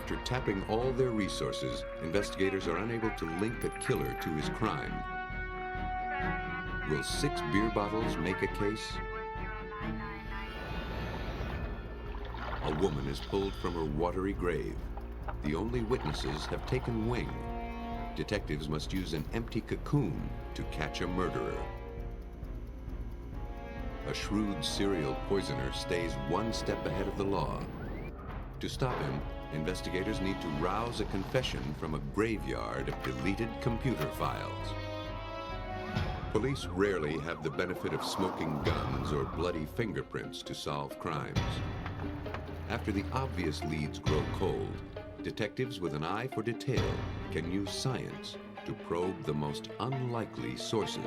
After tapping all their resources, investigators are unable to link the killer to his crime. Will 6 beer bottles make a case? A woman is pulled from her watery grave. The only witnesses have taken wing. Detectives must use an empty cocoon to catch a murderer. A shrewd serial poisoner stays one step ahead of the law. To stop him, investigators need to rouse a confession from a graveyard of deleted computer files. Police rarely have the benefit of smoking guns or bloody fingerprints to solve crimes. After the obvious leads grow cold, detectives with an eye for detail can use science to probe the most unlikely sources.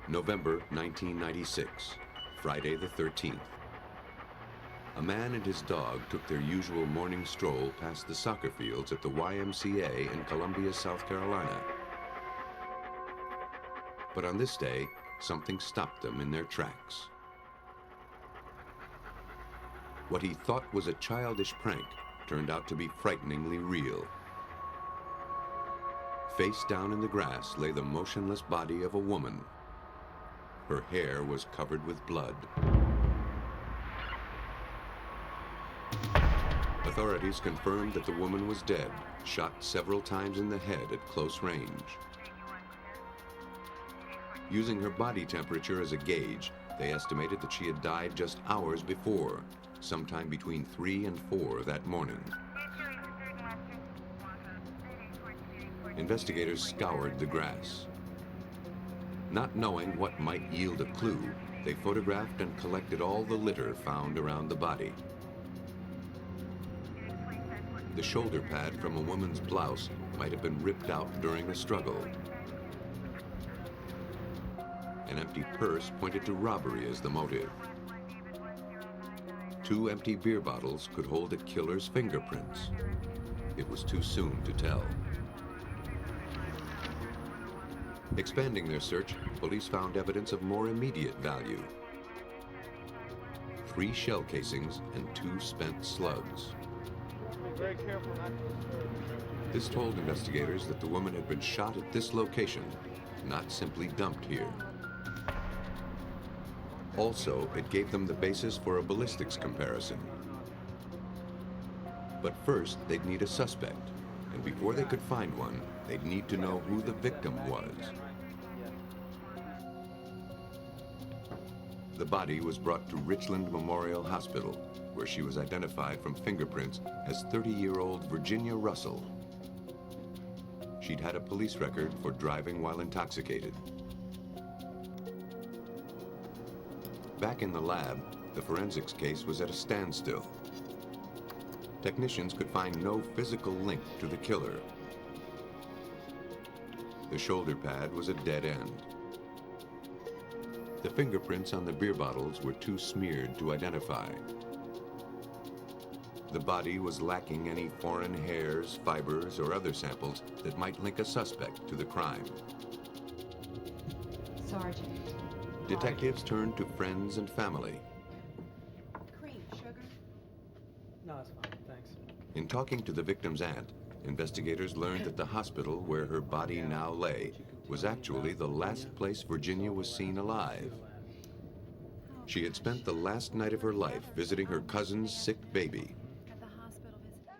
November 1996, Friday the 13th. A man and his dog took their usual morning stroll past the soccer fields at the YMCA in Columbia, South Carolina. But on this day, something stopped them in their tracks. What he thought was a childish prank turned out to be frighteningly real. Face down in the grass lay the motionless body of a woman. Her hair was covered with blood. Authorities confirmed that the woman was dead, shot several times in the head at close range. Using her body temperature as a gauge, they estimated that she had died just hours before, sometime between 3 and 4 that morning. Investigators scoured the grass. Not knowing what might yield a clue, they photographed and collected all the litter found around the body. The shoulder pad from a woman's blouse might have been ripped out during a struggle. An empty purse pointed to robbery as the motive. 2 empty beer bottles could hold a killer's fingerprints. It was too soon to tell. Expanding their search, police found evidence of more immediate value. 3 shell casings and 2 spent slugs. Be very careful not to disturb. This told investigators that the woman had been shot at this location, not simply dumped here. Also, it gave them the basis for a ballistics comparison. But first, they'd need a suspect, and before they could find one, they'd need to know who the victim was. The body was brought to Richland Memorial Hospital, where she was identified from fingerprints as 30-year-old Virginia Russell. She'd had a police record for driving while intoxicated. Back in the lab, the forensics case was at a standstill. Technicians could find no physical link to the killer. The shoulder pad was a dead end. The fingerprints on the beer bottles were too smeared to identify. The body was lacking any foreign hairs, fibers, or other samples that might link a suspect to the crime. Sergeant. Detectives turned to friends and family. Cream, sugar? No, it's fine, thanks. In talking to the victim's aunt, investigators learned that the hospital where her body now lay was actually the last place Virginia was seen alive. She had spent the last night of her life visiting her cousin's sick baby. At the hospital visit.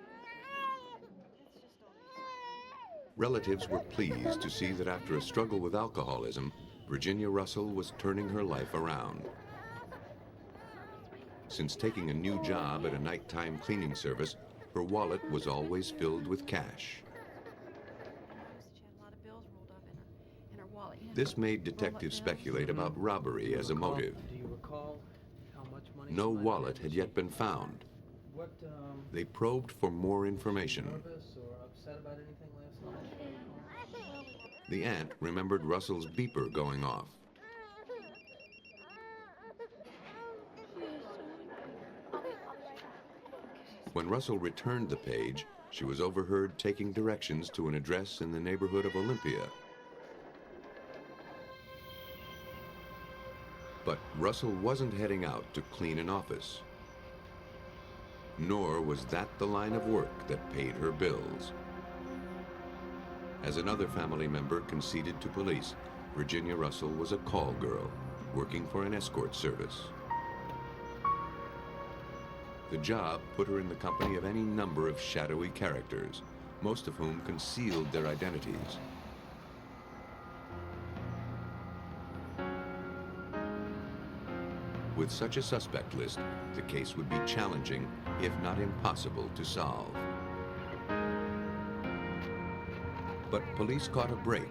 Relatives were pleased to see that after a struggle with alcoholism, Virginia Russell was turning her life around. Since taking a new job at a nighttime cleaning service, her wallet was always filled with cash. This made detectives speculate about robbery as a motive. Do you recall how much money? No wallet had yet been found, What, They probed for more information. nervous or upset about anything last night? The aunt remembered Russell's beeper going off. When Russell returned the page, she was overheard taking directions to an address in the neighborhood of Olympia. But Russell wasn't heading out to clean an office. Nor was that the line of work that paid her bills. As another family member conceded to police, Virginia Russell was a call girl working for an escort service. The job put her in the company of any number of shadowy characters, most of whom concealed their identities. With such a suspect list, the case would be challenging, if not impossible, to solve. But police caught a break.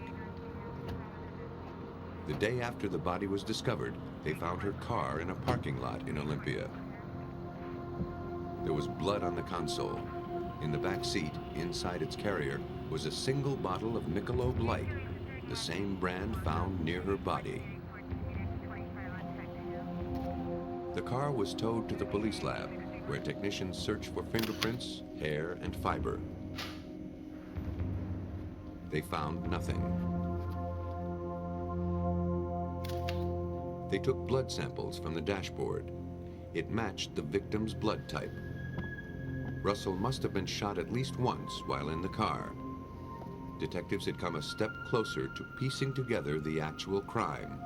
The day after the body was discovered, they found her car in a parking lot in Olympia. There was blood on the console. In the back seat, inside its carrier, was a single bottle of Michelob Light, the same brand found near her body. The car was towed to the police lab, where technicians searched for fingerprints, hair, and fiber. They found nothing. They took blood samples from the dashboard. It matched the victim's blood type. Russell must have been shot at least once while in the car. Detectives had come a step closer to piecing together the actual crime,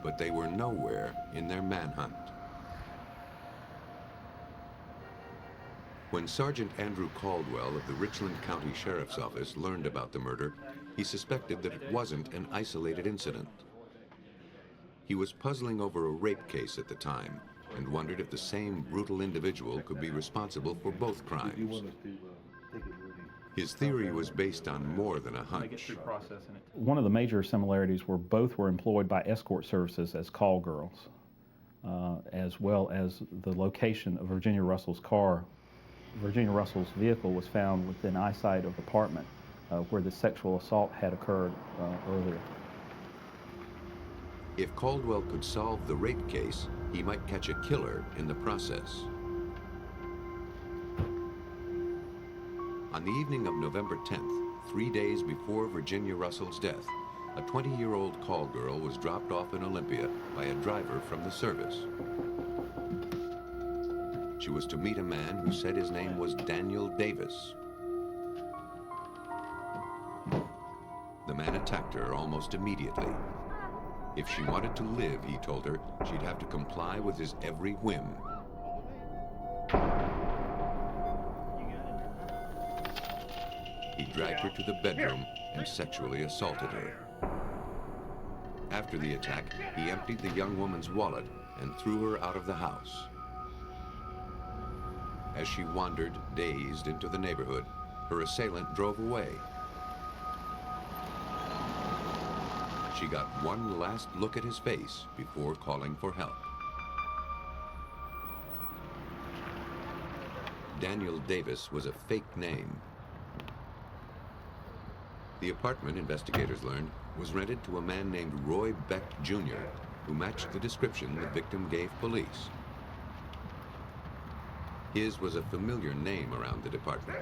but they were nowhere in their manhunt. When Sergeant Andrew Caldwell of the Richland County Sheriff's Office learned about the murder, he suspected that it wasn't an isolated incident. He was puzzling over a rape case at the time and wondered if the same brutal individual could be responsible for both crimes. His theory was based on more than a hunch. One of the major similarities were both were employed by escort services as call girls, as well as the location of Virginia Russell's car. Virginia Russell's vehicle was found within eyesight of the apartment where the sexual assault had occurred earlier. If Caldwell could solve the rape case, he might catch a killer in the process. On the evening of November 10th, 3 days before Virginia Russell's death, a 20-year-old call girl was dropped off in Olympia by a driver from the service. She was to meet a man who said his name was Daniel Davis. The man attacked her almost immediately. If she wanted to live, he told her, she'd have to comply with his every whim. He dragged her to the bedroom and sexually assaulted her. After the attack, he emptied the young woman's wallet and threw her out of the house. As she wandered, dazed, into the neighborhood, her assailant drove away. She got one last look at his face before calling for help. Daniel Davis was a fake name. The apartment, investigators learned, was rented to a man named Roy Beck, Jr., who matched the description the victim gave police. His was a familiar name around the department.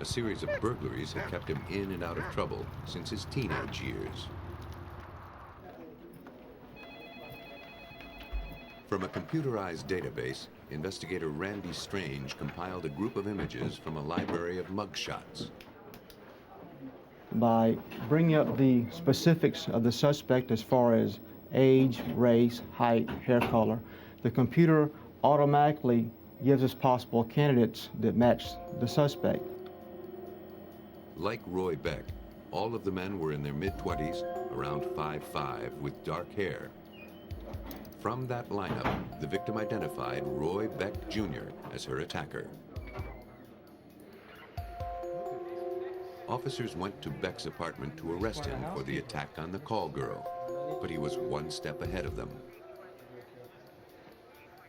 A series of burglaries had kept him in and out of trouble since his teenage years. From a computerized database, investigator Randy Strange compiled a group of images from a library of mugshots. By bringing up the specifics of the suspect as far as age, race, height, hair color, the computer automatically gives us possible candidates that match the suspect. Like Roy Beck, all of the men were in their mid-20s, around 5'5", with dark hair. From that lineup, the victim identified Roy Beck, Jr. as her attacker. Officers went to Beck's apartment to arrest him for the attack on the call girl, but he was one step ahead of them.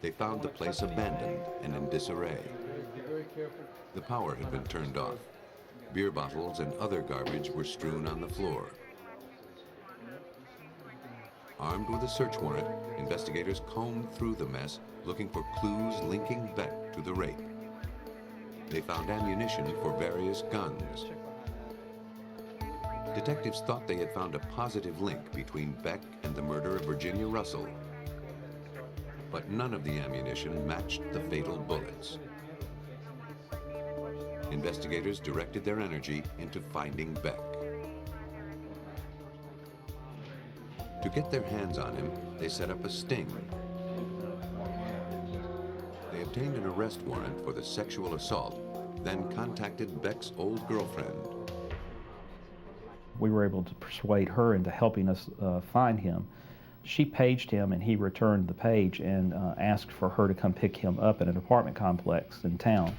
They found the place abandoned and in disarray. The power had been turned off. Beer bottles and other garbage were strewn on the floor. Armed with a search warrant, investigators combed through the mess, looking for clues linking Beck to the rape. They found ammunition for various guns. Detectives thought they had found a positive link between Beck and the murder of Virginia Russell. But none of the ammunition matched the fatal bullets. Investigators directed their energy into finding Beck. To get their hands on him, they set up a sting. They obtained an arrest warrant for the sexual assault, then contacted Beck's old girlfriend. We were able to persuade her into helping us find him. She paged him and he returned the page and asked for her to come pick him up at an apartment complex in town.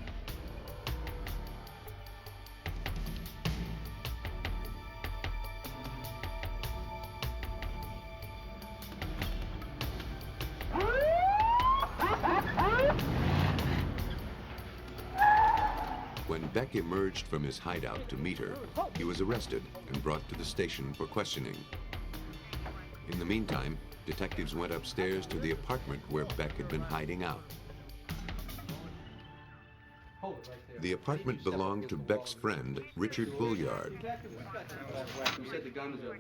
When Beck emerged from his hideout to meet her, he was arrested and brought to the station for questioning. In the meantime, detectives went upstairs to the apartment where Beck had been hiding out. The apartment belonged to Beck's friend, Richard Bulliard.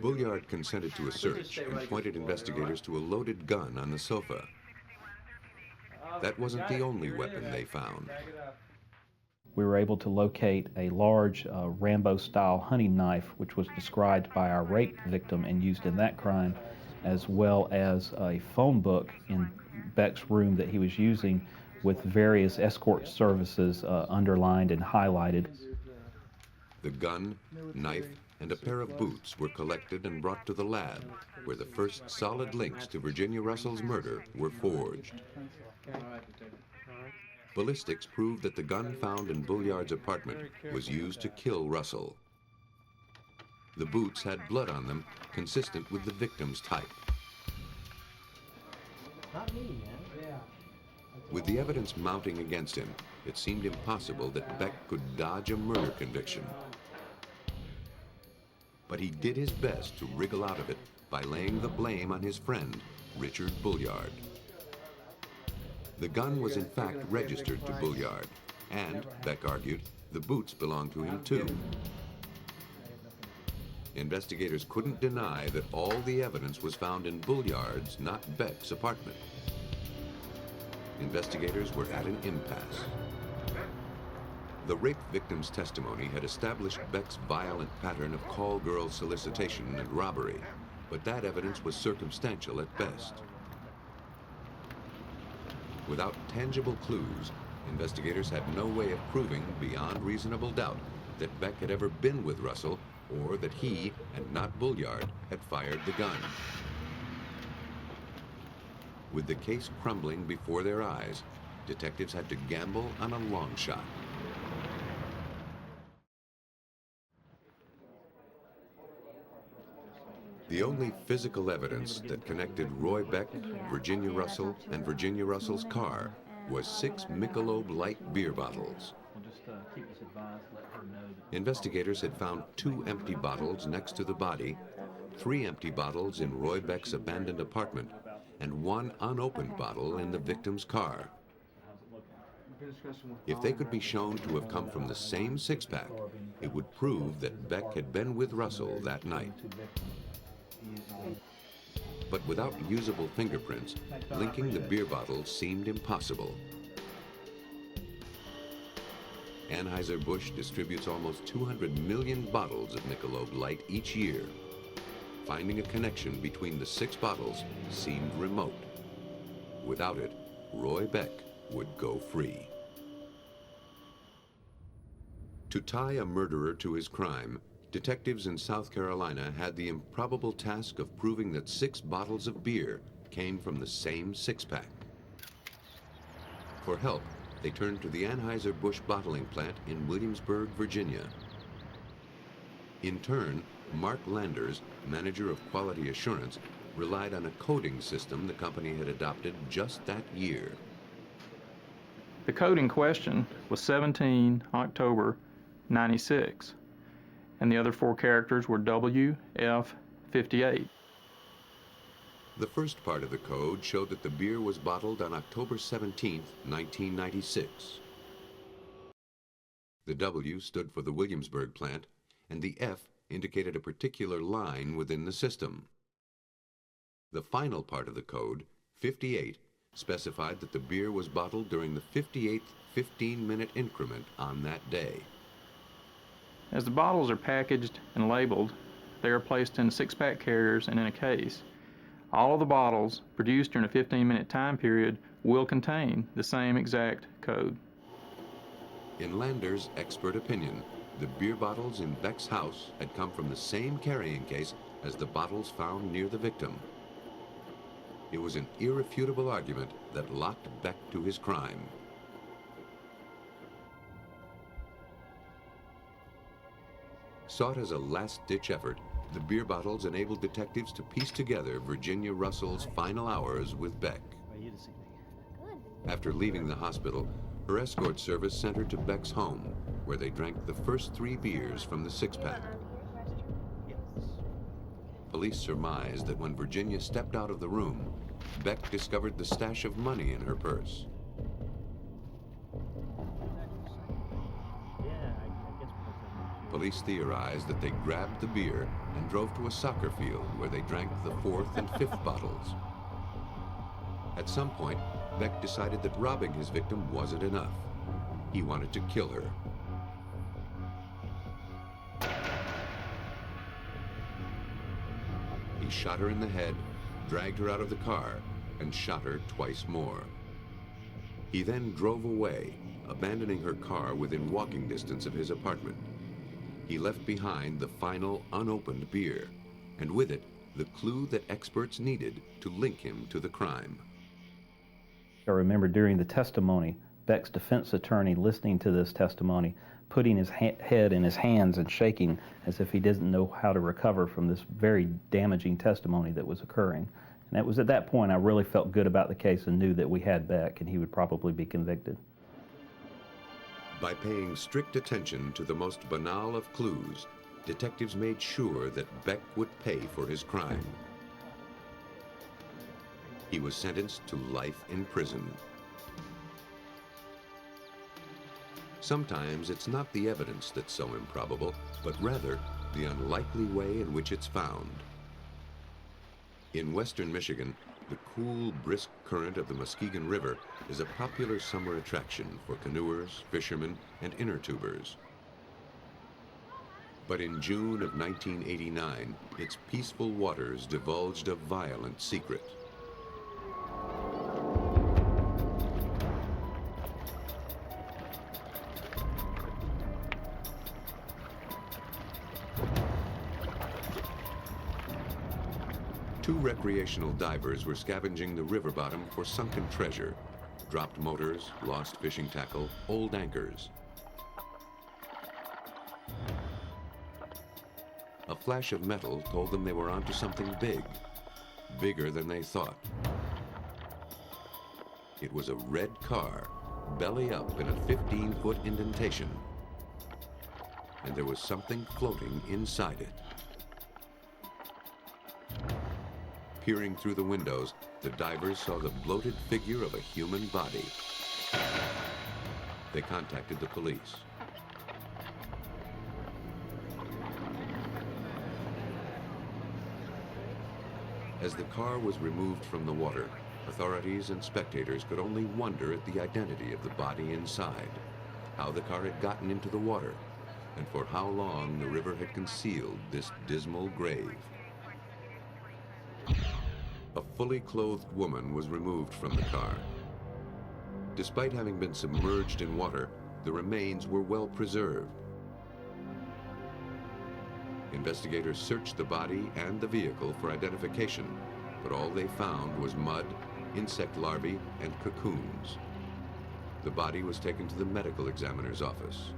Bulliard consented to a search and pointed investigators to a loaded gun on the sofa. That wasn't the only weapon they found. We were able to locate a large Rambo-style hunting knife, which was described by our rape victim and used in that crime, as well as a phone book in Beck's room that he was using with various escort services underlined and highlighted. The gun, knife, and a pair of boots were collected and brought to the lab, where the first solid links to Virginia Russell's murder were forged. Ballistics proved that the gun found in Bulliard's apartment was used to kill Russell. The boots had blood on them, consistent with the victim's type. With the evidence mounting against him, it seemed impossible that Beck could dodge a murder conviction. But he did his best to wriggle out of it by laying the blame on his friend, Richard Bulliard. The gun was in fact registered to Bulliard, and, Beck argued, the boots belonged to him too. Investigators couldn't deny that all the evidence was found in Bulliard's, not Beck's, apartment. Investigators were at an impasse. The rape victim's testimony had established Beck's violent pattern of call girl solicitation and robbery, but that evidence was circumstantial at best. Without tangible clues, investigators had no way of proving beyond reasonable doubt that Beck had ever been with Russell or that he, and not Bulliard, had fired the gun. With the case crumbling before their eyes, detectives had to gamble on a long shot. The only physical evidence that connected Roy Beck, Virginia Russell, and Virginia Russell's car was 6 Michelob Light beer bottles. Investigators had found 2 empty bottles next to the body, 3 empty bottles in Roy Beck's abandoned apartment, and 1 unopened bottle in the victim's car. If they could be shown to have come from the same six-pack, it would prove that Beck had been with Russell that night. But without usable fingerprints, linking the beer bottles seemed impossible. Anheuser-Busch distributes almost 200 million bottles of Michelob Light each year. Finding a connection between the 6 bottles seemed remote. Without it, Roy Beck would go free. To tie a murderer to his crime, detectives in South Carolina had the improbable task of proving that 6 bottles of beer came from the same six-pack. For help, they turned to the Anheuser-Busch bottling plant in Williamsburg, Virginia. In turn, Mark Landers, manager of quality assurance, relied on a coding system the company had adopted just that year. The code in question was 17 October 96, and the other four characters were WF58. The first part of the code showed that the beer was bottled on October 17, 1996. The W stood for the Williamsburg plant, and the F indicated a particular line within the system. The final part of the code, 58, specified that the beer was bottled during the 58th 15-minute increment on that day. As the bottles are packaged and labeled, they are placed in 6-pack carriers and in a case. All of the bottles produced during a 15-minute time period will contain the same exact code. In Lander's expert opinion, the beer bottles in Beck's house had come from the same carrying case as the bottles found near the victim. It was an irrefutable argument that locked Beck to his crime. Sought as a last-ditch effort, the beer bottles enabled detectives to piece together Virginia Russell's final hours with Beck. After leaving the hospital, her escort service sent her to Beck's home, where they drank the first 3 beers from the 6-pack. Police surmised that when Virginia stepped out of the room, Beck discovered the stash of money in her purse. Police theorized that they grabbed the beer and drove to a soccer field where they drank the 4th and 5th bottles. At some point, Beck decided that robbing his victim wasn't enough. He wanted to kill her. He shot her in the head, dragged her out of the car, and shot her twice more. He then drove away, abandoning her car within walking distance of his apartment. He left behind the final unopened beer, and with it, the clue that experts needed to link him to the crime. I remember during the testimony, Beck's defense attorney listening to this testimony, putting his head in his hands and shaking as if he didn't know how to recover from this very damaging testimony that was occurring. And it was at that point I really felt good about the case and knew that we had Beck and he would probably be convicted. By paying strict attention to the most banal of clues, detectives made sure that Beck would pay for his crime. He was sentenced to life in prison. Sometimes it's not the evidence that's so improbable, but rather the unlikely way in which it's found. In western Michigan, the cool, brisk current of the Muskegan River is a popular summer attraction for canoers, fishermen, and inner tubers. But in June of 1989, its peaceful waters divulged a violent secret. Two recreational divers were scavenging the river bottom for sunken treasure, dropped motors, lost fishing tackle, old anchors. A flash of metal told them they were onto something big, bigger than they thought. It was a red car, belly up in a 15-foot indentation, and there was something floating inside it. Peering through the windows, the divers saw the bloated figure of a human body. They contacted the police. As the car was removed from the water, authorities and spectators could only wonder at the identity of the body inside, how the car had gotten into the water, and for how long the river had concealed this dismal grave. A fully clothed woman was removed from the car. Despite having been submerged in water, the remains were well preserved. Investigators searched the body and the vehicle for identification, but all they found was mud, insect larvae, and cocoons. The body was taken to the medical examiner's office.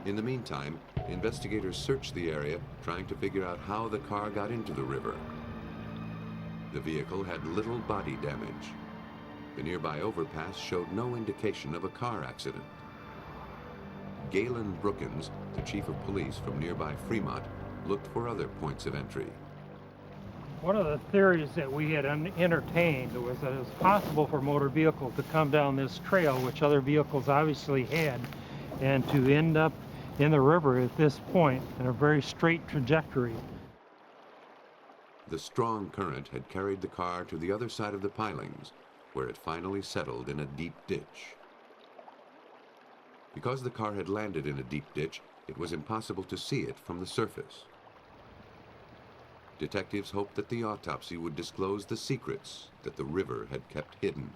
In the meantime, investigators searched the area, trying to figure out how the car got into the river. The vehicle had little body damage. The nearby overpass showed no indication of a car accident. Galen Brookins, the chief of police from nearby Fremont, looked for other points of entry. One of the theories that we had entertained was that it was possible for motor vehicles to come down this trail, which other vehicles obviously had, and to end up in the river at this point in a very straight trajectory. The strong current had carried the car to the other side of the pilings, where it finally settled in a deep ditch. Because the car had landed in a deep ditch, it was impossible to see it from the surface. Detectives hoped that the autopsy would disclose the secrets that the river had kept hidden.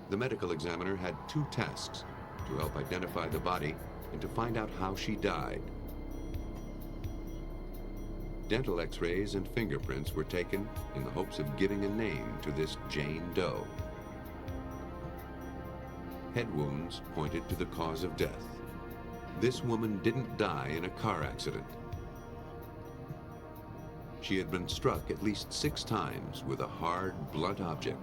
The medical examiner had two tasks: to help identify the body and to find out how she died. Dental x-rays and fingerprints were taken in the hopes of giving a name to this Jane Doe. Head wounds pointed to the cause of death. This woman didn't die in a car accident. She had been struck at least 6 times with a hard, blunt object.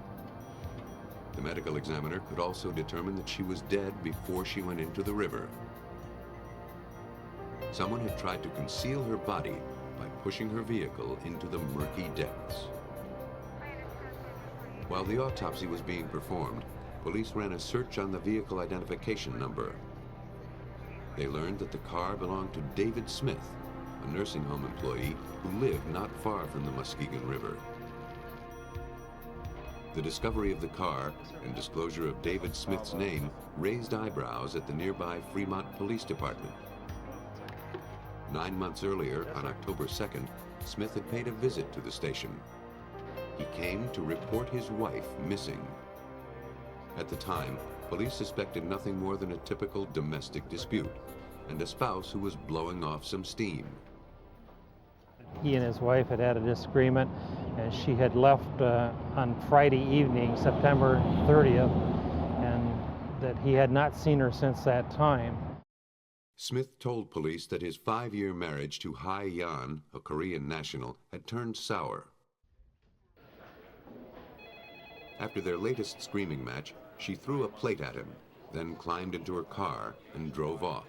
The medical examiner could also determine that she was dead before she went into the river. Someone had tried to conceal her body by pushing her vehicle into the murky depths. While the autopsy was being performed, police ran a search on the vehicle identification number. They learned that the car belonged to David Smith, a nursing home employee who lived not far from the Muskegan River. The discovery of the car and disclosure of David Smith's name raised eyebrows at the nearby Fremont Police Department. 9 months earlier, on October 2nd, Smith had paid a visit to the station. He came to report his wife missing. At the time, police suspected nothing more than a typical domestic dispute and a spouse who was blowing off some steam. He and his wife had had a disagreement, and she had left on Friday evening, September 30th, and that he had not seen her since that time. Smith told police that his 5-year marriage to Hai Yan, a Korean national, had turned sour. After their latest screaming match, she threw a plate at him, then climbed into her car and drove off.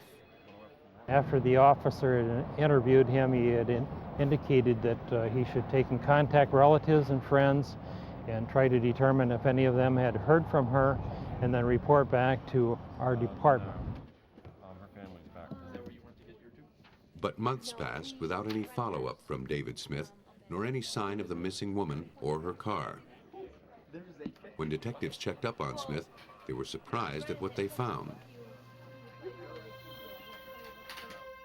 After the officer had interviewed him, he had indicated that he should take and contact relatives and friends and try to determine if any of them had heard from her, and then report back to our department. But months passed without any follow-up from David Smith, nor any sign of the missing woman or her car. When detectives checked up on Smith, they were surprised at what they found.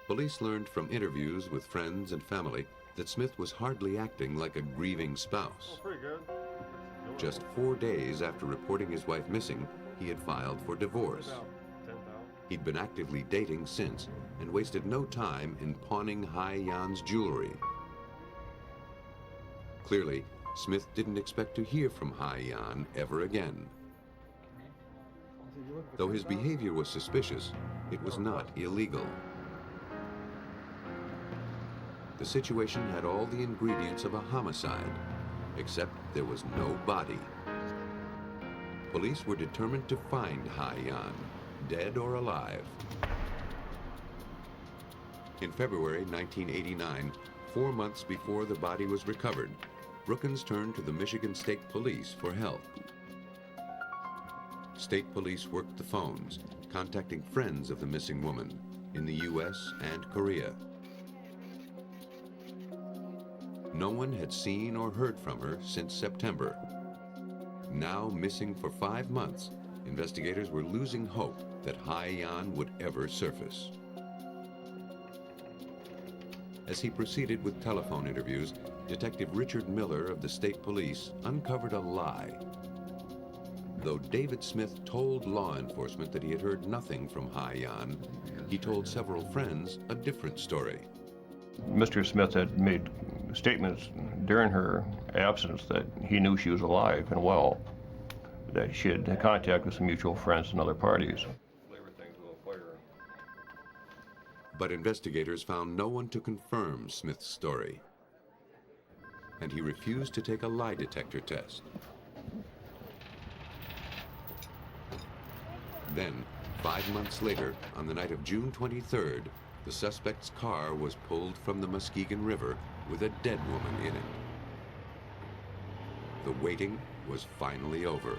Police learned from interviews with friends and family that Smith was hardly acting like a grieving spouse. Just 4 days after reporting his wife missing, he had filed for divorce. He'd been actively dating since and wasted no time in pawning Hai Yan's jewelry. Clearly, Smith didn't expect to hear from Hai Yan ever again. Though his behavior was suspicious, it was not illegal. The situation had all the ingredients of a homicide, except there was no body. Police were determined to find Hai Yan, dead or alive. In February 1989, 4 months before the body was recovered, Brookins turned to the Michigan State Police for help. State police worked the phones, contacting friends of the missing woman in the U.S. and Korea. No one had seen or heard from her since September. Now missing for 5 months, investigators were losing hope that Hai Yan would ever surface. As he proceeded with telephone interviews, Detective Richard Miller of the state police uncovered a lie. Though David Smith told law enforcement that he had heard nothing from Hai Yan, he told several friends a different story. Mr. Smith had made statements during her absence that he knew she was alive and well, that she had contact with some mutual friends and other parties. But investigators found no one to confirm Smith's story. and he refused to take a lie detector test. Then, 5 months later, on the night of June 23rd, the suspect's car was pulled from the Muskegan River with a dead woman in it. The waiting was finally over.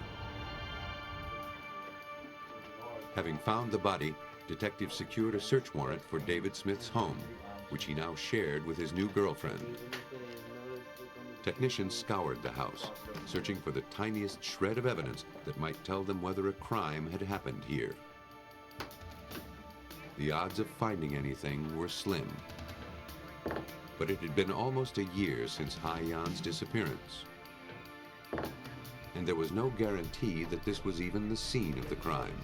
Having found the body, detectives secured a search warrant for David Smith's home, which he now shared with his new girlfriend. Technicians scoured the house, searching for the tiniest shred of evidence that might tell them whether a crime had happened here. The odds of finding anything were slim. But it had been almost a year since Haiyan's disappearance. And there was no guarantee that this was even the scene of the crime.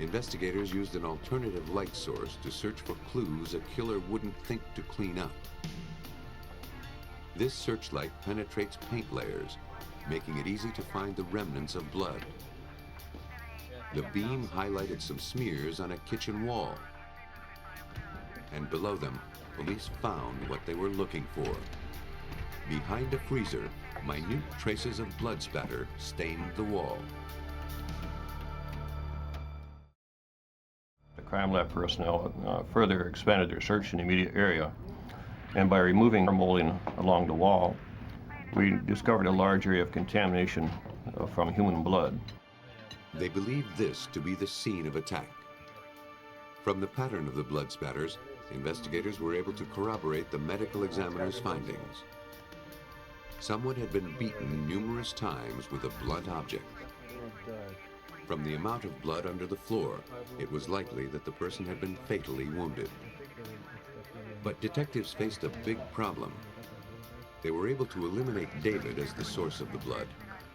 Investigators used an alternative light source to search for clues a killer wouldn't think to clean up. This searchlight penetrates paint layers, making it easy to find the remnants of blood. The beam highlighted some smears on a kitchen wall. And below them, police found what they were looking for. Behind a freezer, minute traces of blood spatter stained the wall. The crime lab personnel further expanded their search in the immediate area, and by removing molding along the wall, we discovered a large area of contamination from human blood. They believed this to be the scene of attack. From the pattern of the blood spatters, investigators were able to corroborate the medical examiner's findings. Someone had been beaten numerous times with a blunt object. From the amount of blood under the floor, it was likely that the person had been fatally wounded. But detectives faced a big problem. They were able to eliminate David as the source of the blood,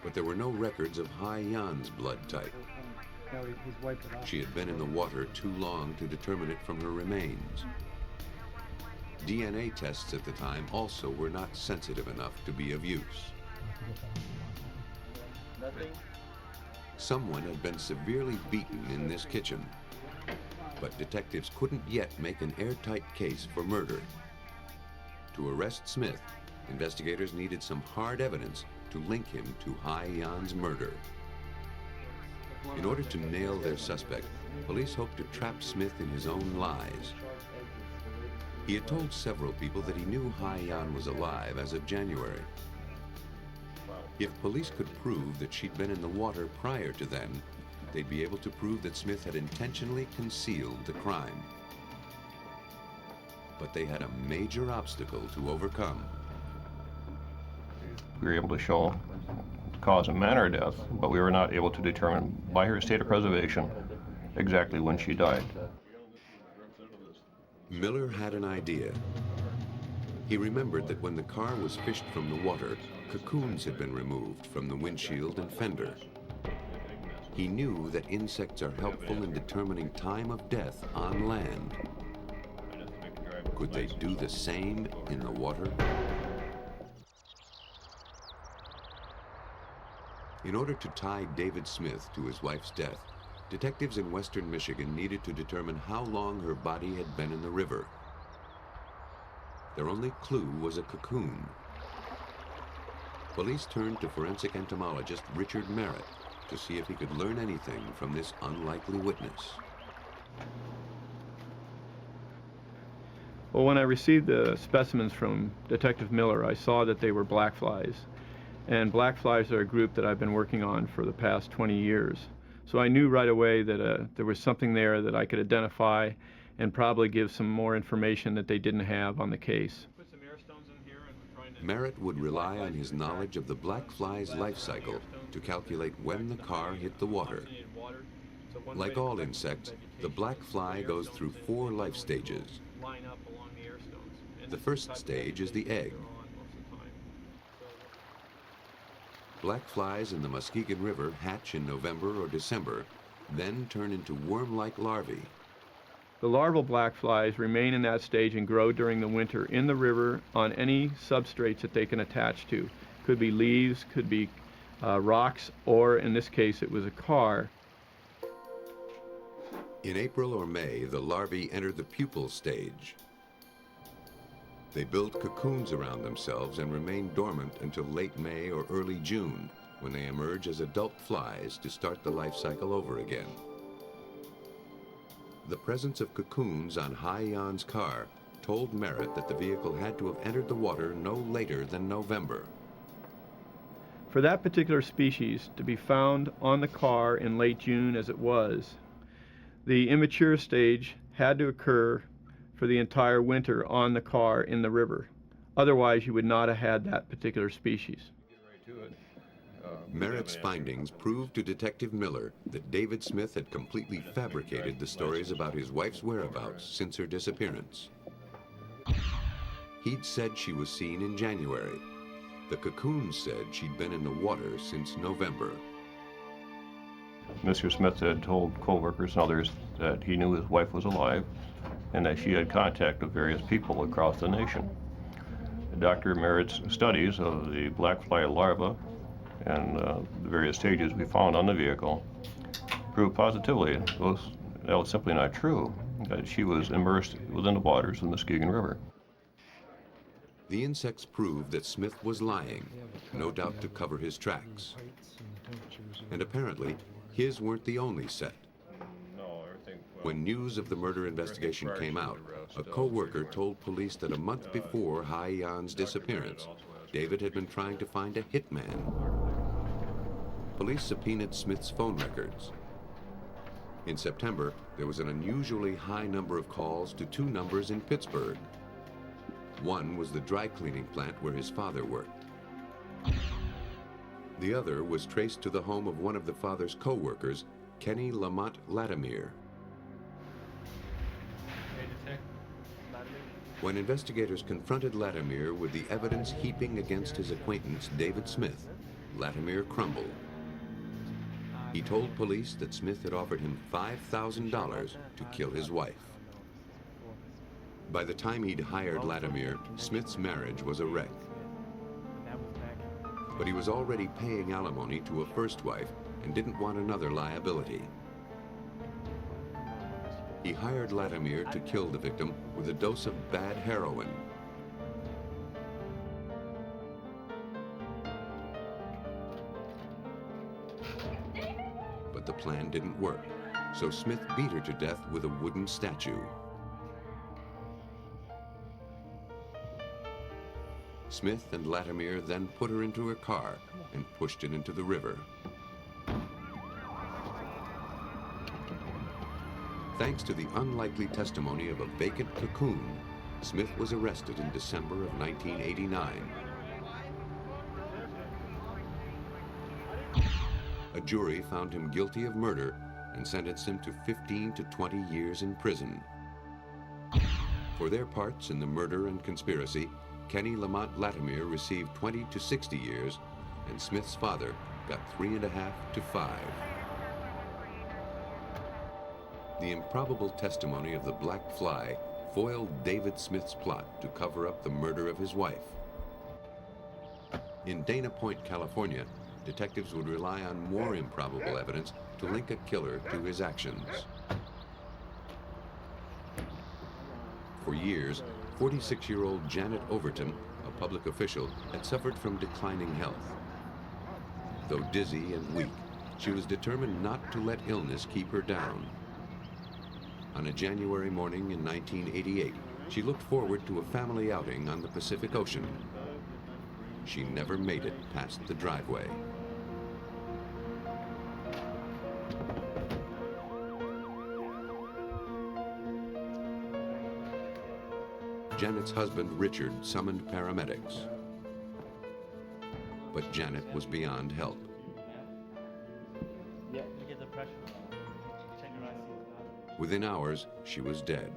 but there were no records of Haiyan's blood type. She had been in the water too long to determine it from her remains. DNA tests at the time also were not sensitive enough to be of use. Someone had been severely beaten in this kitchen, but detectives couldn't yet make an airtight case for murder. To arrest Smith, investigators needed some hard evidence to link him to Haiyan's murder. In order to nail their suspect, police hoped to trap Smith in his own lies. He had told several people that he knew Haiyan was alive as of January. If police could prove that she'd been in the water prior to then, they'd be able to prove that Smith had intentionally concealed the crime. But they had a major obstacle to overcome. We were able to show the cause and manner of death, but we were not able to determine by her state of preservation exactly when she died. Miller had an idea. He remembered that when the car was fished from the water, cocoons had been removed from the windshield and fender. He knew that insects are helpful in determining time of death on land. Could they do the same in the water? In order to tie David Smith to his wife's death, detectives in western Michigan needed to determine how long her body had been in the river. Their only clue was a cocoon. Police turned to forensic entomologist Richard Merritt to see if he could learn anything from this unlikely witness. Well, when I received the specimens from Detective Miller, I saw that they were black flies. And black flies are a group that I've been working on for the past 20 years. So I knew right away that there was something there that I could identify and probably give some more information that they didn't have on the case. Merritt would rely on his knowledge of the black fly's life cycle to calculate when the car hit the water. Like all insects, the black fly goes through 4 life stages. The first stage is the egg. Black flies in the Muskegan River hatch in November or December, then turn into worm-like larvae. The larval black flies remain in that stage and grow during the winter in the river on any substrates that they can attach to. Could be leaves, could be rocks, or in this case it was a car. In April or May, the larvae enter the pupal stage. They build cocoons around themselves and remain dormant until late May or early June, when they emerge as adult flies to start the life cycle over again. The presence of cocoons on Hai-Yan's car told Merritt that the vehicle had to have entered the water no later than November. For that particular species to be found on the car in late June as it was, the immature stage had to occur for the entire winter on the car in the river. Otherwise, you would not have had that particular species. Merritt's findings proved to Detective Miller that David Smith had completely fabricated the stories about his wife's whereabouts since her disappearance. He'd said she was seen in January. The cocoons said she'd been in the water since November. Mr. Smith had told co-workers and others that he knew his wife was alive and that she had contact with various people across the nation. Dr. Merritt's studies of the black fly larva and the various stages we found on the vehicle proved positively that was simply not true, that she was immersed within the waters of the Muskegan River. The insects proved that Smith was lying, no doubt to cover his tracks. And apparently, his weren't the only set. When news of the murder investigation came out, a co-worker told police that a month before Hai-Yan's disappearance, David had been trying to find a hitman. Police subpoenaed Smith's phone records. In September, there was an unusually high number of calls to two numbers in Pittsburgh. One was the dry cleaning plant where his father worked. The other was traced to the home of one of the father's co-workers, Kenny Lamont Latimer. When investigators confronted Latimer with the evidence heaping against his acquaintance, David Smith, Latimer crumbled. He told police that Smith had offered him $5,000 to kill his wife. By the time he'd hired Latimer, Smith's marriage was a wreck. But he was already paying alimony to a first wife and didn't want another liability. He hired Latimer to kill the victim with a dose of bad heroin. But the plan didn't work, so Smith beat her to death with a wooden statue. Smith and Latimer then put her into her car and pushed it into the river. Thanks to the unlikely testimony of a vacant cocoon, Smith was arrested in December of 1989. A jury found him guilty of murder and sentenced him to 15 to 20 years in prison. For their parts in the murder and conspiracy, Kenny Lamont Latimer received 20 to 60 years, and Smith's father got 3.5 to 5. The improbable testimony of the black fly foiled David Smith's plot to cover up the murder of his wife. In Dana Point, California, detectives would rely on more improbable evidence to link a killer to his actions. For years, 46-year-old Janet Overton, a public official, had suffered from declining health. Though dizzy and weak, she was determined not to let illness keep her down. On a January morning in 1988, she looked forward to a family outing on the Pacific Ocean. She never made it past the driveway. Janet's husband, Richard, summoned paramedics. But Janet was beyond help. Within hours, she was dead.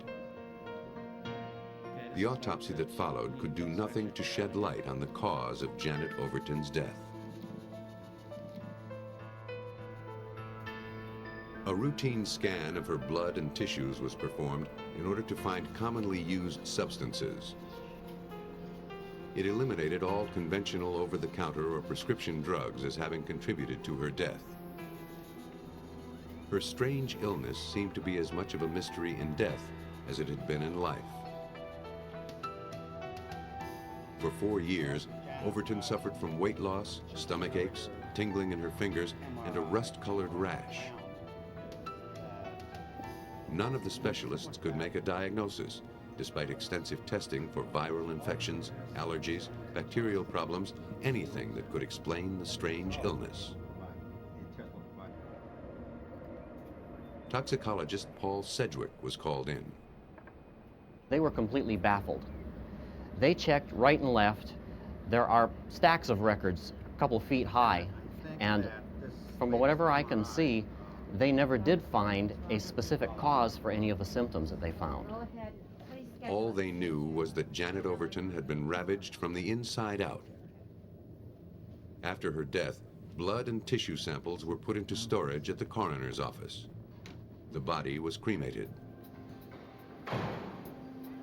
The autopsy that followed could do nothing to shed light on the cause of Janet Overton's death. A routine scan of her blood and tissues was performed in order to find commonly used substances. It eliminated all conventional over-the-counter or prescription drugs as having contributed to her death. Her strange illness seemed to be as much of a mystery in death as it had been in life. For 4 years, Overton suffered from weight loss, stomach aches, tingling in her fingers, and a rust-colored rash. None of the specialists could make a diagnosis, despite extensive testing for viral infections, allergies, bacterial problems, anything that could explain the strange illness. Toxicologist Paul Sedgwick was called in. They were completely baffled. They checked right and left. There are stacks of records a couple feet high, and from whatever I can see, they never did find a specific cause for any of the symptoms that they found. All they knew was that Janet Overton had been ravaged from the inside out. After her death, blood and tissue samples were put into storage at the coroner's office. The body was cremated.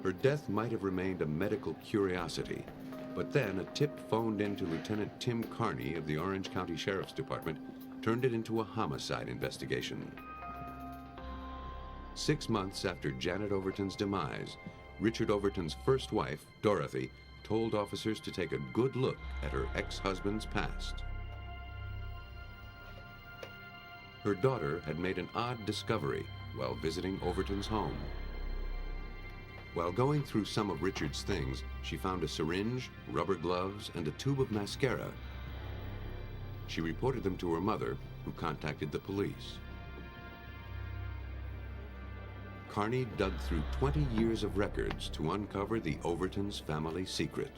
Her death might have remained a medical curiosity, but then a tip phoned in to Lieutenant Tim Carney of the Orange County Sheriff's Department turned it into a homicide investigation. 6 months after Janet Overton's demise, Richard Overton's first wife, Dorothy, told officers to take a good look at her ex-husband's past. Her daughter had made an odd discovery while visiting Overton's home. While going through some of Richard's things, she found a syringe, rubber gloves, and a tube of mascara. She reported them to her mother, who contacted the police. Carney dug through 20 years of records to uncover the Overton's family secret.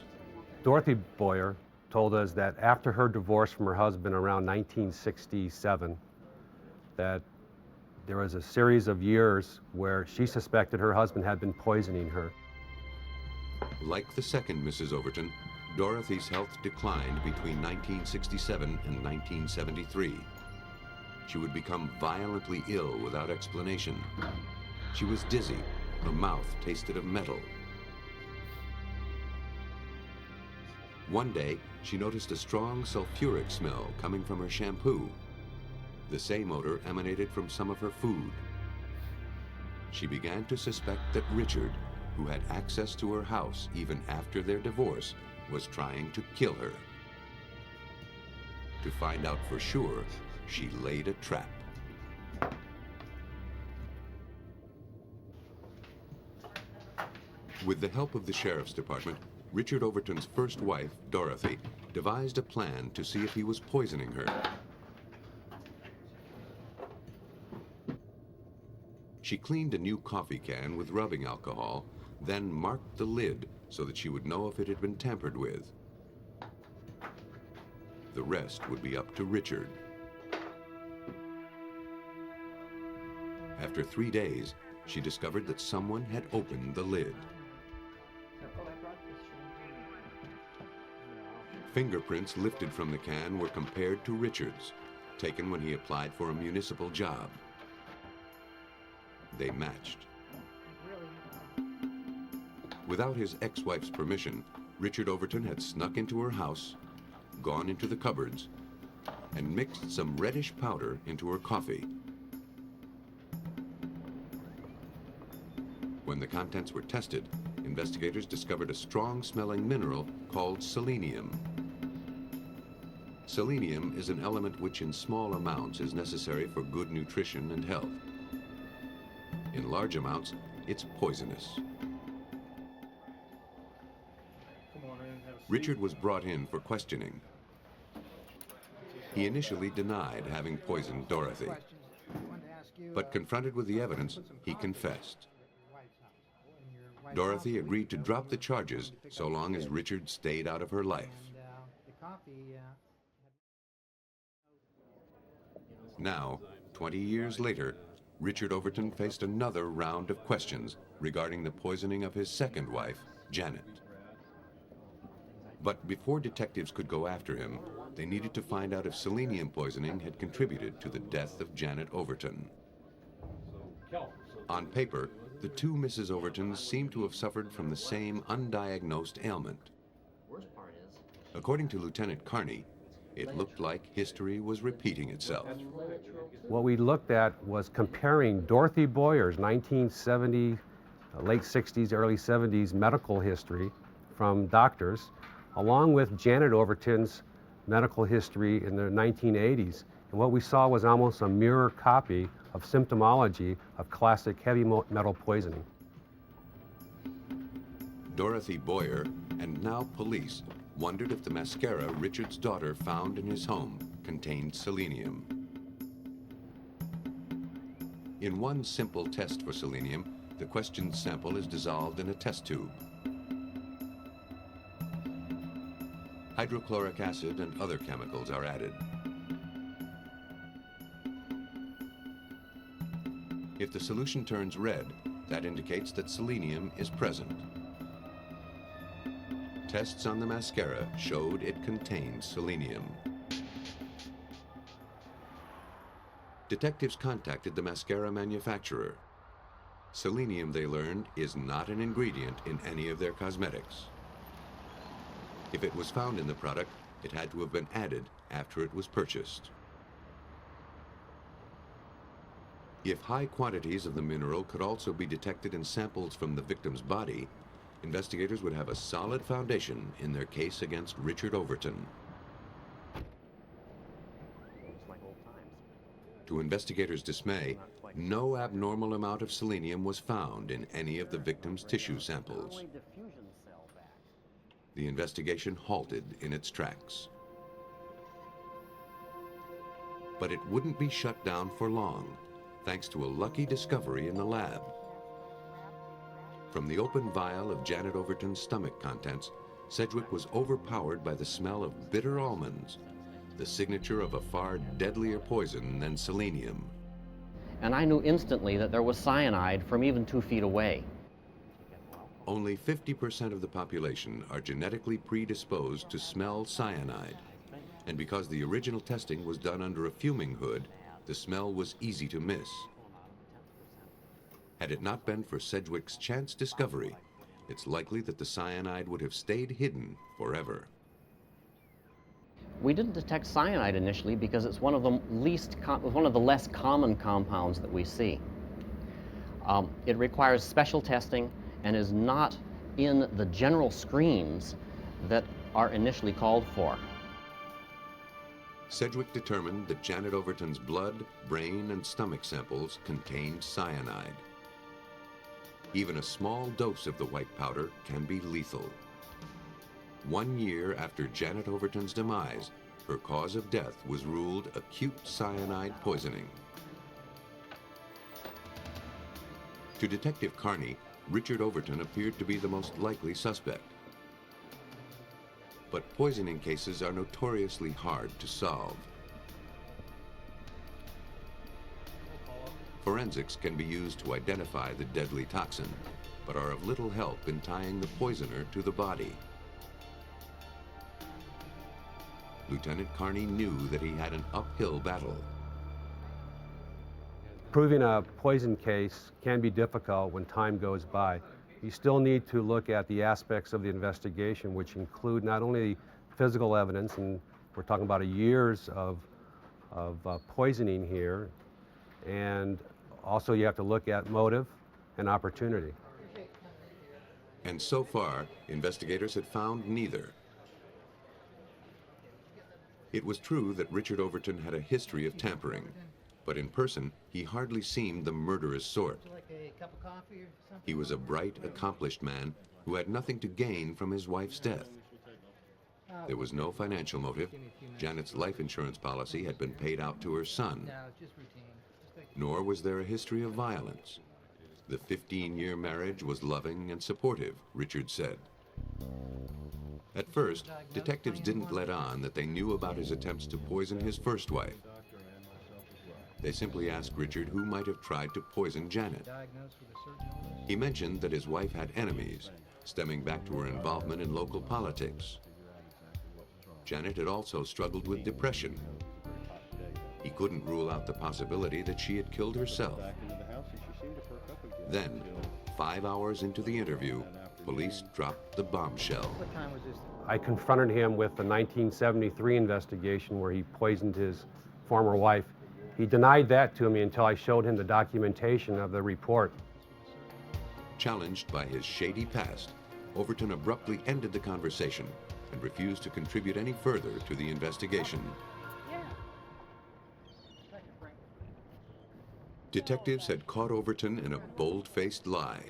Dorothy Boyer told us that after her divorce from her husband around 1967, that there was a series of years where she suspected her husband had been poisoning her. Like the second Mrs. Overton, Dorothy's health declined between 1967 and 1973. She would become violently ill without explanation. She was dizzy. Her mouth tasted of metal. One day, she noticed a strong sulfuric smell coming from her shampoo. The same odor emanated from some of her food. She began to suspect that Richard, who had access to her house even after their divorce, was trying to kill her. To find out for sure, she laid a trap. With the help of the Sheriff's Department, Richard Overton's first wife, Dorothy, devised a plan to see if he was poisoning her. She cleaned a new coffee can with rubbing alcohol, then marked the lid so that she would know if it had been tampered with. The rest would be up to Richard. After 3 days, she discovered that someone had opened the lid. Fingerprints lifted from the can were compared to Richard's, taken when he applied for a municipal job. They matched. Without his ex-wife's permission, Richard Overton had snuck into her house, gone into the cupboards, and mixed some reddish powder into her coffee. When the contents were tested, investigators discovered a strong-smelling mineral called selenium. Selenium is an element which in small amounts is necessary for good nutrition and health. In large amounts, it's poisonous. Richard was brought in for questioning. He initially denied having poisoned Dorothy, but confronted with the evidence, he confessed. Dorothy agreed to drop the charges so long as Richard stayed out of her life. Now, 20 years later, Richard Overton faced another round of questions regarding the poisoning of his second wife, Janet. But before detectives could go after him, they needed to find out if selenium poisoning had contributed to the death of Janet Overton. On paper, the two Mrs. Overtons seemed to have suffered from the same undiagnosed ailment. According to Lieutenant Carney, it looked like history was repeating itself. What we looked at was comparing Dorothy Boyer's 1970, late 60s, early 70s medical history from doctors along with Janet Overton's medical history in the 1980s. And what we saw was almost a mirror copy of symptomology of classic heavy metal poisoning. Dorothy Boyer, and now police, wondered if the mascara Richard's daughter found in his home contained selenium. In one simple test for selenium, the questioned sample is dissolved in a test tube. Hydrochloric acid and other chemicals are added. If the solution turns red, that indicates that selenium is present. Tests on the mascara showed it contained selenium. Detectives contacted the mascara manufacturer. Selenium, they learned, is not an ingredient in any of their cosmetics. If it was found in the product, it had to have been added after it was purchased. If high quantities of the mineral could also be detected in samples from the victim's body, investigators would have a solid foundation in their case against Richard Overton. To investigators' dismay, no abnormal amount of selenium was found in any of the victim's tissue samples. The investigation halted in its tracks. But it wouldn't be shut down for long, thanks to a lucky discovery in the lab. From the open vial of Janet Overton's stomach contents, Sedgwick was overpowered by the smell of bitter almonds, the signature of a far deadlier poison than selenium. And I knew instantly that there was cyanide from even 2 feet away. Only 50% of the population are genetically predisposed to smell cyanide. And because the original testing was done under a fuming hood, the smell was easy to miss. Had it not been for Sedgwick's chance discovery, it's likely that the cyanide would have stayed hidden forever. We didn't detect cyanide initially because it's one of the less common compounds that we see. It requires special testing and is not in the general screens that are initially called for. Sedgwick determined that Janet Overton's blood, brain, and stomach samples contained cyanide. Even a small dose of the white powder can be lethal. 1 year after Janet Overton's demise, her cause of death was ruled acute cyanide poisoning. To Detective Carney, Richard Overton appeared to be the most likely suspect. But poisoning cases are notoriously hard to solve. Forensics can be used to identify the deadly toxin, but are of little help in tying the poisoner to the body. Lieutenant Carney knew that he had an uphill battle. Proving a poison case can be difficult when time goes by. You still need to look at the aspects of the investigation, which include not only physical evidence, and we're talking about years of poisoning here, and also you have to look at motive and opportunity. And so far, investigators had found neither. It was true that Richard Overton had a history of tampering, but in person, he hardly seemed the murderous sort. He was a bright, accomplished man who had nothing to gain from his wife's death. There was no financial motive. Janet's life insurance policy had been paid out to her son. Nor was there a history of violence. The 15-year marriage was loving and supportive, Richard said. At first, detectives didn't let on that they knew about his attempts to poison his first wife. They simply asked Richard who might have tried to poison Janet. He mentioned that his wife had enemies, stemming back to her involvement in local politics. Janet had also struggled with depression. He couldn't rule out the possibility that she had killed herself. Then, 5 hours into the interview, police dropped the bombshell. I confronted him with the 1973 investigation where he poisoned his former wife. He denied that to me until I showed him the documentation of the report. Challenged by his shady past, Overton abruptly ended the conversation and refused to contribute any further to the investigation. Detectives had caught Overton in a bold-faced lie.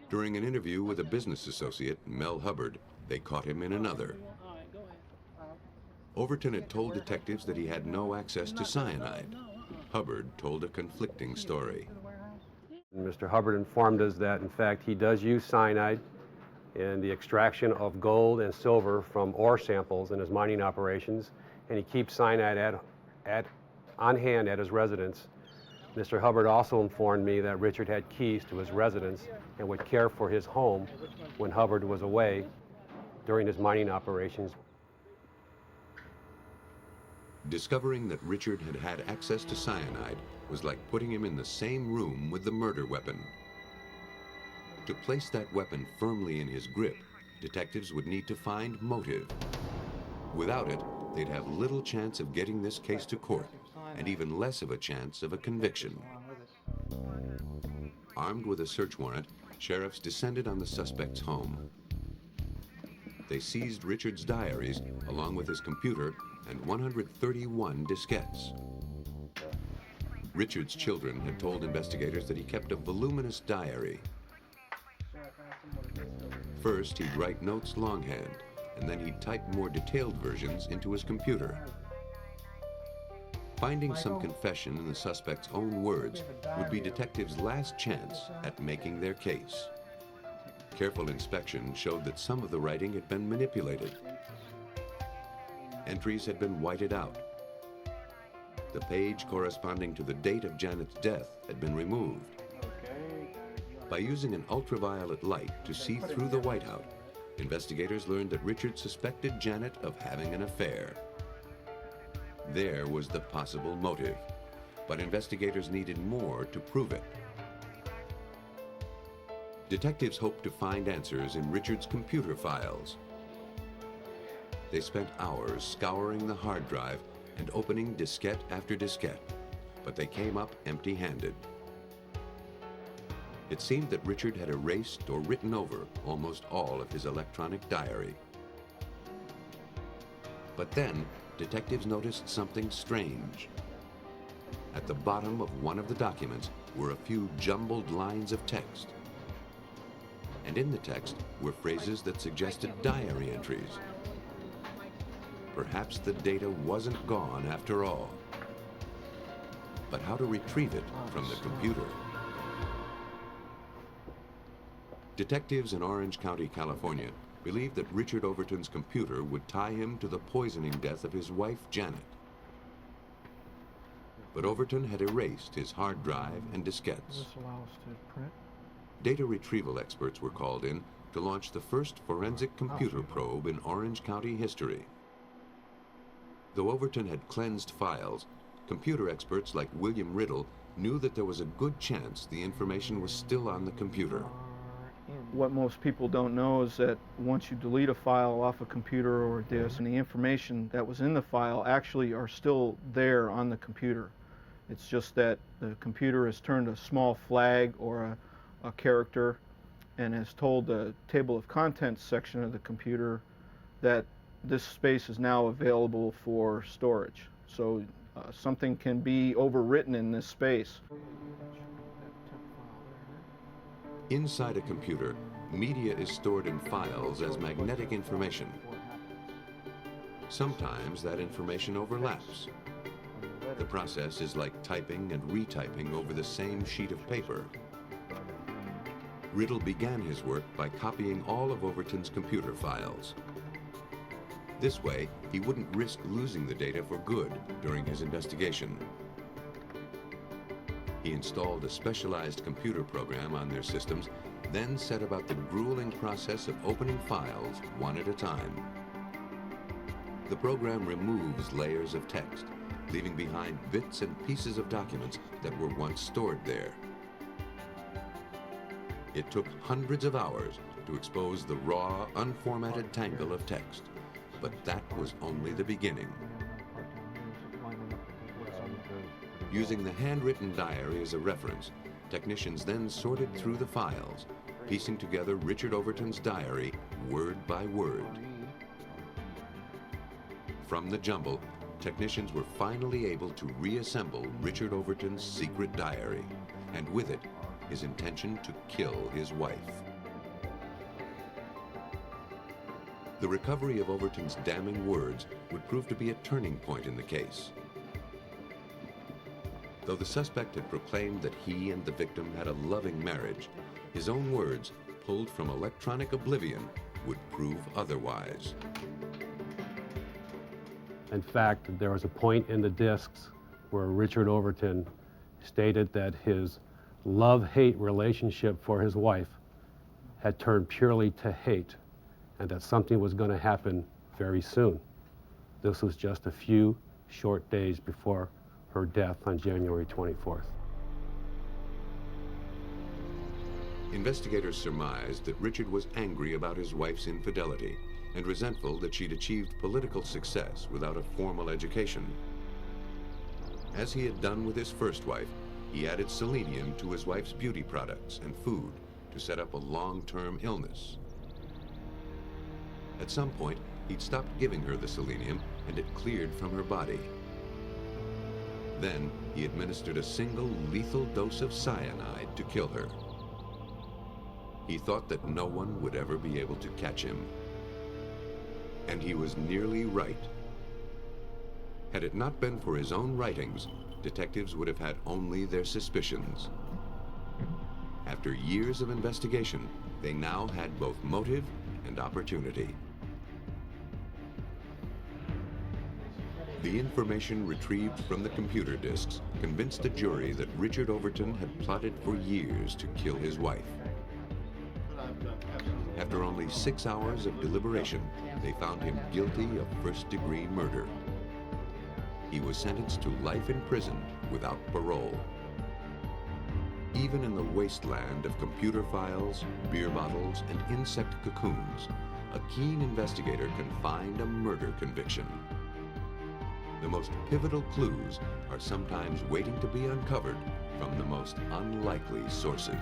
During an interview with a business associate, Mel Hubbard, they caught him in another. Overton had told detectives that he had no access to cyanide. Hubbard told a conflicting story. Mr. Hubbard informed us that, in fact, he does use cyanide in the extraction of gold and silver from ore samples in his mining operations, and he keeps cyanide on hand at his residence. Mr. Hubbard also informed me that Richard had keys to his residence and would care for his home when Hubbard was away during his mining operations. Discovering that Richard had had access to cyanide was like putting him in the same room with the murder weapon. To place that weapon firmly in his grip, detectives would need to find motive. Without it, they'd have little chance of getting this case to court, and even less of a chance of a conviction. Armed with a search warrant, sheriffs descended on the suspect's home. They seized Richard's diaries, along with his computer, and 131 diskettes. Richard's children had told investigators that he kept a voluminous diary. First, he'd write notes longhand, and then he'd type more detailed versions into his computer. Finding some confession in the suspect's own words would be detectives' last chance at making their case. Careful inspection showed that some of the writing had been manipulated. Entries had been whited out. The page corresponding to the date of Janet's death had been removed. By using an ultraviolet light to see through the whiteout, investigators learned that Richard suspected Janet of having an affair. There was the possible motive, but investigators needed more to prove it. Detectives hoped to find answers in Richard's computer files. They spent hours scouring the hard drive and opening diskette after diskette, but they came up empty-handed. It seemed that Richard had erased or written over almost all of his electronic diary. But then, detectives noticed something strange. At the bottom of one of the documents were a few jumbled lines of text. And in the text were phrases that suggested diary entries. Perhaps the data wasn't gone after all. But how to retrieve it from the computer? Detectives in Orange County, California, believed that Richard Overton's computer would tie him to the poisoning death of his wife, Janet. But Overton had erased his hard drive and diskettes. Does this allow us to print? Data retrieval experts were called in to launch the first forensic computer probe in Orange County history. Though Overton had cleansed files, computer experts like William Riddle knew that there was a good chance the information was still on the computer. What most people don't know is that once you delete a file off a computer or a disk, and the information that was in the file actually are still there on the computer. It's just that the computer has turned a small flag or a character and has told the table of contents section of the computer that this space is now available for storage. So something can be overwritten in this space. Inside a computer, media is stored in files as magnetic information. Sometimes that information overlaps. The process is like typing and retyping over the same sheet of paper. Riddle began his work by copying all of Overton's computer files. This way, he wouldn't risk losing the data for good during his investigation. He installed a specialized computer program on their systems, then set about the grueling process of opening files one at a time. The program removes layers of text, leaving behind bits and pieces of documents that were once stored there. It took hundreds of hours to expose the raw, unformatted tangle of text, but that was only the beginning. Using the handwritten diary as a reference, technicians then sorted through the files, piecing together Richard Overton's diary word by word. From the jumble, technicians were finally able to reassemble Richard Overton's secret diary, and with it, his intention to kill his wife. The recovery of Overton's damning words would prove to be a turning point in the case. Though the suspect had proclaimed that he and the victim had a loving marriage, his own words, pulled from electronic oblivion, would prove otherwise. In fact, there was a point in the discs where Richard Overton stated that his love-hate relationship for his wife had turned purely to hate, and that something was going to happen very soon. This was just a few short days before her death on January 24th. Investigators surmised that Richard was angry about his wife's infidelity and resentful that she'd achieved political success without a formal education. As he had done with his first wife, he added selenium to his wife's beauty products and food to set up a long-term illness. At some point, he'd stopped giving her the selenium and it cleared from her body. Then, he administered a single lethal dose of cyanide to kill her. He thought that no one would ever be able to catch him. And he was nearly right. Had it not been for his own writings, detectives would have had only their suspicions. After years of investigation, they now had both motive and opportunity. The information retrieved from the computer disks convinced the jury that Richard Overton had plotted for years to kill his wife. After only 6 hours of deliberation, they found him guilty of first-degree murder. He was sentenced to life in prison without parole. Even in the wasteland of computer files, beer bottles, and insect cocoons, a keen investigator can find a murder conviction. The most pivotal clues are sometimes waiting to be uncovered from the most unlikely sources.